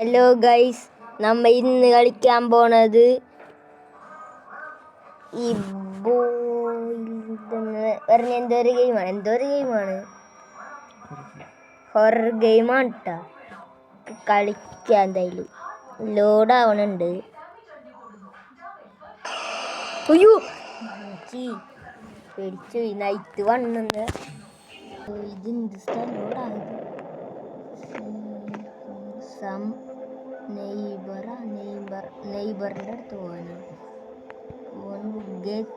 Hello guys, നമ്മ ഇന്ന് കളിക്കാൻ പോണത് ഈ പറഞ്ഞ എന്തൊരു ഗെയിമാണ് ഹൊറർ ഗെയിമാണ് കേട്ടോ. കളിക്കാൻ എന്തായാലും ലോഡാവണുണ്ട്. അയ്യോ പേടിച്ചു, നൈറ്റ് വന്നത് ഇതെന്ത് സ്ഥലോടായത്? നെയ്ബറിൻ്റെ അടുത്ത് പോകാനാണ്. ഗെറ്റ്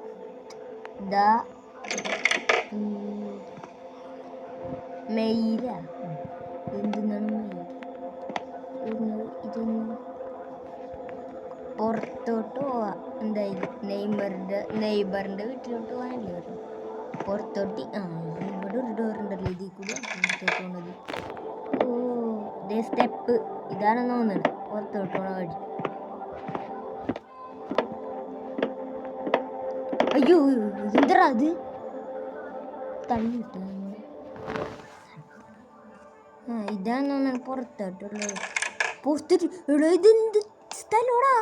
ദ മെയില എന്തിനാണ് മെയിൽ? ഇതൊന്ന് പുറത്തോട്ട് പോവാം. എന്തായാലും നെയ്ബറിൻ്റെ വീട്ടിലോട്ട് പോകാനല്ലേ പറഞ്ഞു. പുറത്തോട്ട് ഇവിടെ ഒരു ഡോറുണ്ടല്ലോ, ഇതിൽ കൂടി പുറത്തോട്ട് പോണത്. സ്റ്റെപ്പ് ഇതാണെന്ന് തോന്നുന്നത് പുറത്തോട്ട് പോണ വഴി. അയ്യോ എന്താ അത് തള്ളിട്ട്? ഇതാണെന്ന് തോന്നുന്നു പുറത്തോട്ടുള്ളത്. പുറത്തോട്ട് ഇതെന്ത് സ്ഥലോടാ?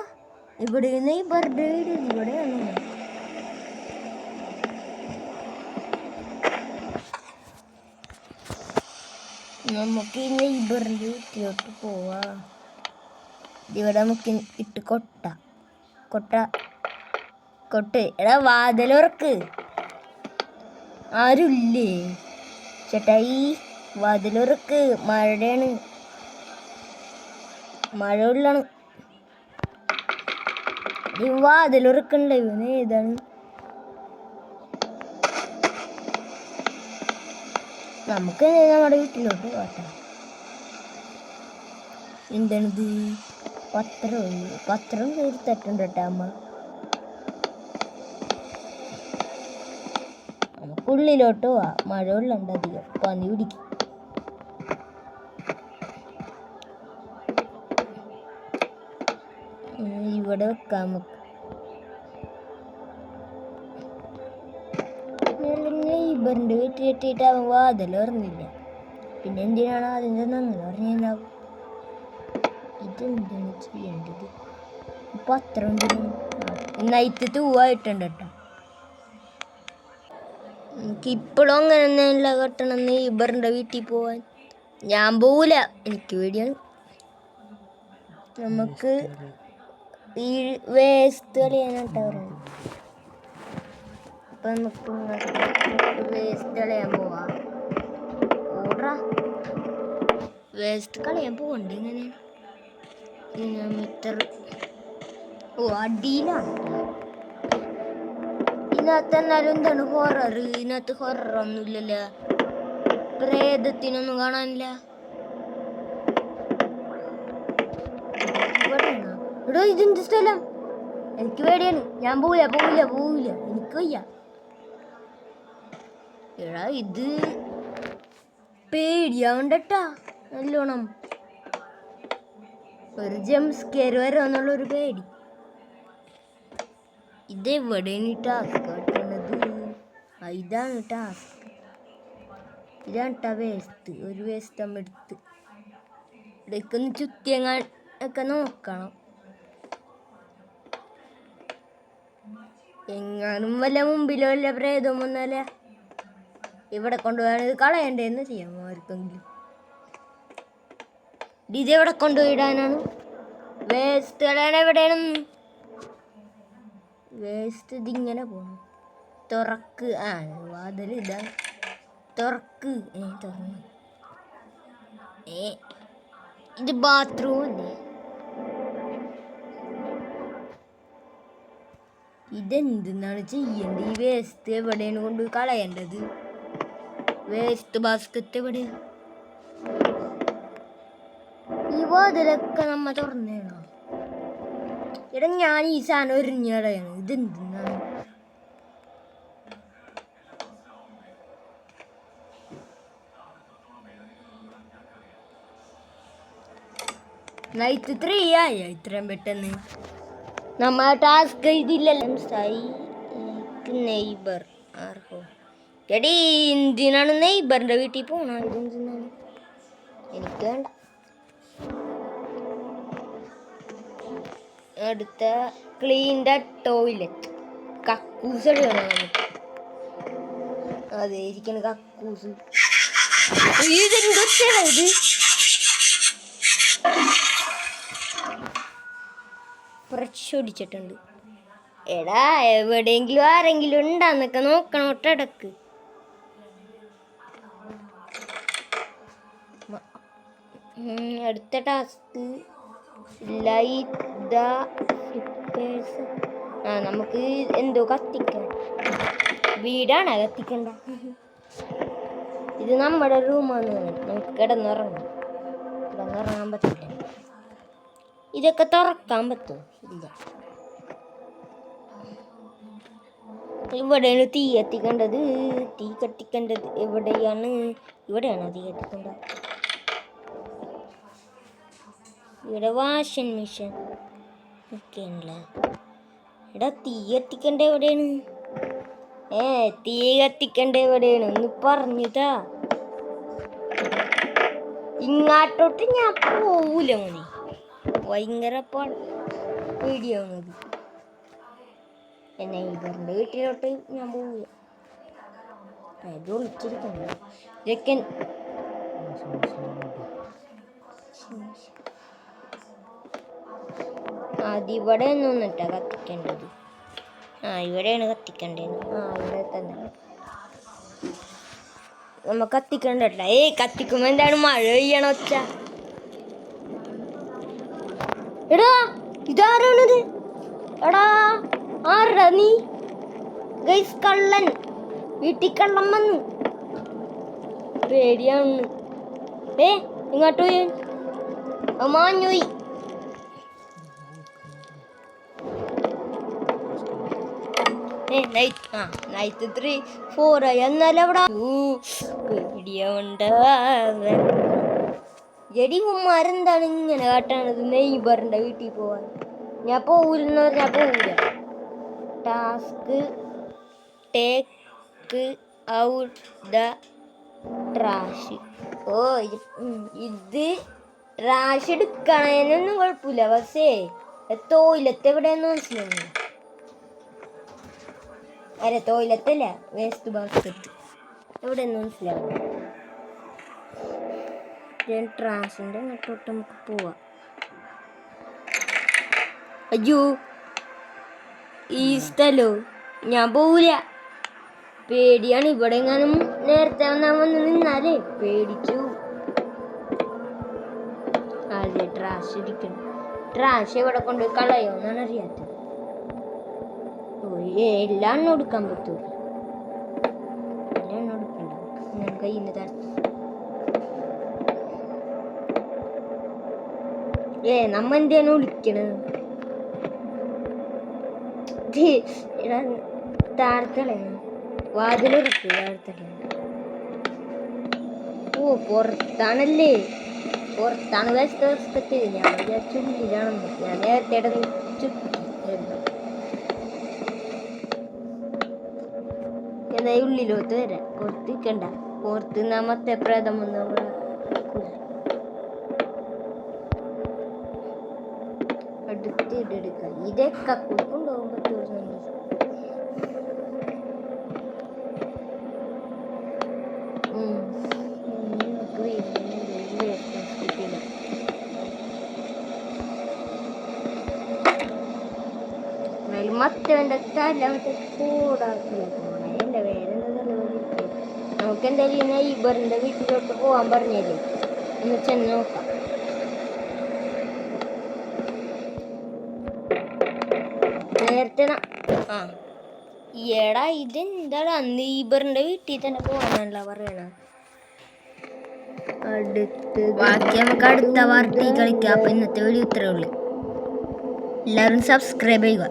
ഇവിടെ നെയ്ബറുടെ വീട് ഇവിടെയാണ്. നമുക്ക് ഈ നെയ്ബറിൻ്റെ വീട്ടിലോട്ട് പോവാം. ഇവിടെ നമുക്ക് ഇട്ട് കൊട്ട് എടാ വാതിലുറക്ക്. ആരുല്ലേ ചേട്ടായി? വാതിലുറക്ക്, മഴയാണ്, മഴ ഉള്ളാണ്. ഈ വാതിലുറക്കണ്ട. ഇവന് ഏതാണ്? നമുക്ക് നമ്മുടെ വീട്ടിലോട്ട് പോകാം. എന്താണിത്? പത്രം തീർത്തിട്ടുണ്ട് കേട്ടോ അമ്മ. നമുക്കുള്ളിലോട്ട് പോവാം. മഴ ഉള്ളുണ്ട് അധികം, പനി പിടിക്കും. ഇവിടെ വെക്കാം നമുക്ക്. നെയ്ബറിൻ്റെ വീട്ടിലെത്തിയിട്ട് അവൻ വാതിൽ ഓർമ്മില്ല. പിന്നെ എന്തിനാണ് അതിൻ്റെ നന്ദി പറഞ്ഞിട്ടുണ്ടാവും. ഇതെന്താണ് ചെയ്യേണ്ടത്? പത്രം നൈറ്റ് തൂവായിട്ടുണ്ട് കേട്ടോ. എനിക്കിപ്പോഴും അങ്ങനെ ഒന്നുമില്ല കെട്ടണം നെയ്ബറിൻ്റെ വീട്ടിൽ പോവാൻ. ഞാൻ പോവില്ല, എനിക്ക് പേടിയാണ്. നമുക്ക് ഈ വേസ്റ്റ് കളയാനായിട്ടാ പറയുന്നത്. അപ്പം നമുക്ക് വേസ്റ്റ് കളയാൻ പോവാം. ഓടാ, വേസ്റ്റ് കളയാൻ പോകണ്ട. ഇങ്ങനെ മീറ്റർ അടിയിലാണ്. ഇതിനകത്ത് എന്നാലും എന്താണ് ഹൊറർ? ഇതിനകത്ത് ഹൊററൊന്നുമില്ലല്ലോ. പ്രേതത്തിനൊന്നും കാണാനില്ല. ഇവിടെ ഇതെന്ത് സ്ഥലം? എനിക്ക് പേടിയാണ്. ഞാൻ പോവില്ല. എനിക്ക് വയ്യ. എടാ ഇത് പേടിയാവണ്ടട്ടാ നല്ലോണം. ഒരു ജംപ് സ്കെയർ വരുമെന്നുള്ളൊരു പേടി. ഇതെവിടെയാണ് ടാസ്ക് കാട്ടുന്നത്? ഇതാണ് ടാസ്ക്. ഇതാണ് വേസ്റ്റ്. ഒരു വേസ്റ്റ് നമ്മൾ എടുത്ത് ഇടയ്ക്കൊന്ന് ചുറ്റിയങ്ങാൻ ഒക്കെ നോക്കണം. എങ്ങാനും വല്ല മുമ്പിലോ വല്ല പ്രേതം വന്നല്ല ഇവിടെ കൊണ്ടുപോകാൻ ഇത് കളയണ്ടേന്ന് ചെയ്യാം ആർക്കെങ്കിലും. ഇത് എവിടെ കൊണ്ടുപോയിടാനാണ്? വേസ്റ്റ് കളയാൻ എവിടെയാണ്? വേസ്റ്റ് ഇതിങ്ങനെ പോകണം. തുറക്ക്. വാതിൽ ഇതാണ്. തുറക്ക്. തുറന്നു. ഇത് ബാത്റൂം അല്ലേ? ഇതെന്തെന്നാണ് ചെയ്യേണ്ടത്? ഈ വേസ്റ്റ് എവിടെയാണ് കൊണ്ട് കളയേണ്ടത്? വേസ്റ്റ് ബാസ്കറ്റ് എവിടെയാണ്? ഈ വാതിലൊക്കെ നമ്മ തുറന്നേണോ? എടാ ഞാൻ ഈ സാധനം എറിഞ്ഞടയാണ്. ഇതെന്തെന്നാണ്? നൈറ്റ് 3 ആയി ഇത്രയും പെട്ടെന്ന്. നമ്മ ടാസ്ക് ഇതില്ലല്ലോ. നെയ്ബർ ആർക്കോ എടീ എന്തിനാണ് നെയ്ബറിൻ്റെ വീട്ടിൽ പോകണം? ഇതെന്തിനാണ്? എനിക്ക് വേണ്ട. അടുത്ത ക്ലീൻ ദ ടോയ്ലറ്റ്. കക്കൂസ് എടുക്കണം നമുക്ക്. അതെ ഇരിക്കണ കക്കൂസ്. ഇതെന്തൊക്കെയാണ് ഇത്? ഫ്രഷ് ഒടിച്ചിട്ടുണ്ട്. എടാ എവിടെയെങ്കിലും ആരെങ്കിലും ഉണ്ടാന്നൊക്കെ നോക്കണം ഒട്ടടക്ക്. അടുത്ത ടാസ്ക് ലൈറ്റ് ദ ഫ്ലിപ്പേഴ്സ്. നമുക്ക് എന്തോ കത്തിക്കാം. വീടാണ് കത്തിക്കണ്ട. ഇത് നമ്മുടെ റൂമാണ്. നമുക്ക് കിടന്നുറങ്ങാൻ പറ്റില്ല. ഇതൊക്കെ തുറക്കാൻ പറ്റും? ഇല്ല. ഇവിടെയാണ് തീ കത്തിക്കേണ്ടത്. തീ കത്തിക്കേണ്ടത് എവിടെയാണ്? ഇവിടെയാണ് തീ കത്തിക്കേണ്ടത്. ഇവിടെ വാഷിംഗ് മെഷീൻ ഒക്കെ ഉണ്ടല്ലേ. എടാ തീ കത്തിക്കണ്ട എവിടെയാണ്? തീ കത്തിക്കണ്ട എവിടെയാണ് ഒന്ന് പറഞ്ഞിട്ടാ. ഇങ്ങോട്ടോട്ട് ഞാൻ പോവൂല മോനെ. ഭയങ്കര പേടിയാവുന്നത്. എന്നെ ഇവരുടെ വീട്ടിലോട്ട് ഞാൻ പോവില്ല. അത് വിളിച്ചിരിക്കുന്നു. ഇതൊക്കെ അതിവിടെ ഒന്നിട്ടാ കത്തിക്കേണ്ടത്. ഇവിടെയാണ് കത്തിക്കേണ്ടത്. ഇവിടെ തന്നെ നമ്മ കത്തിക്കണ്ടല്ല. കത്തിക്കുമ്പോ എന്താണ് മഴ പെയ്യണ ഒച്ച? എടാ ഇതാരാണത്? എടാ ആരടാ നീ? ഗൈസ് കള്ളൻ, വീട്ടിൽ കള്ളം വന്നു. പേടിയാണ്. ഇങ്ങോട്ട് പോയി മാഞ്ഞോയി. നൈറ്റ് 3 4 എന്നാലും അവിടെ പേടിയുണ്ട്. എടി ഉമ്മാരെന്താണ് ഇങ്ങനെ കാട്ടാണത്? നെയ്ബറിന്റെ വീട്ടിൽ പോവാൻ ഞാൻ പോവില്ലെന്ന് പറഞ്ഞാൽ പോവില്ല. Task take out the trash. ഇത് ട്രാഷ് എടുക്കണേനൊന്നും കുഴപ്പമില്ല. പക്ഷേ ടോയ്ലറ്റ് എവിടെയെന്ന് മനസ്സിലാവുന്നു. ടോയ്ലറ്റല്ല, വേസ്റ്റ് ബാസ്കറ്റ് എവിടെയെന്ന് മനസ്സിലാവുന്നു. ട്രാഷിൻ്റെ അങ്ങോട്ടോട്ട് നമുക്ക് പോവാം. അയ്യോ ഈ സ്ഥലോ ഞാൻ പോവില്ല. പേടിയാണ്. ഇവിടെ എങ്ങാനും നേരത്തെ വന്ന് നിന്നാലേ പേടിച്ചു. അതെ ട്രാഷ് ഇരിക്കണം. ട്രാഷ് എവിടെ കൊണ്ട് കളയോന്നാണ് അറിയാത്തത്. എല്ലാം എടുക്കാൻ പറ്റൂല. എല്ലാം എടുക്കണ്ട. ഞാൻ കയ്യിൽ നിന്ന് തരട്ടെ. നമ്മ എന്താണ് വിളിക്കണത്? താഴ്ത്തളേ വാതിലൊരുക്ക്. താഴ്ത്തളേ പുറത്താണല്ലേ. പുറത്താണ് വശത്ത്. ഞാൻ ചുള്ളിലാണെന്ന് ഞാൻ നേരത്തെ ഉള്ളിലോട്ട് വരാം. പുറത്ത് നിൽക്കണ്ട. പുറത്ത് മറ്റേ പ്രേതം വന്ന് അടുത്തിട്ടെടുക്കാം. ഇതൊക്കെ കൊണ്ടുപോകാൻ പറ്റുമോ? മറ്റവൻ്റെ തല മറ്റേ കൂടാക്കില്ല. എൻ്റെ വേറെന്താ നമുക്ക് എന്തായാലും നൈബറിൻ്റെ വീട്ടിലോട്ട് പോകാൻ പറഞ്ഞല്ലേ. ഒന്ന് ചെന്ന് നോക്കാം. നേരത്തെ എടാ ഇതെന്താടാ നൈബറിൻ്റെ വീട്ടിൽ തന്നെ പോകാനല്ല പറയണ. ബാക്കി നമുക്ക് അടുത്ത വാർത്തയിൽ കളിക്കാം. അപ്പം ഇന്നത്തെ വീഡിയോ ഇത്രയേ ഉള്ളൂ. എല്ലാവരും സബ്സ്ക്രൈബ് ചെയ്യുക.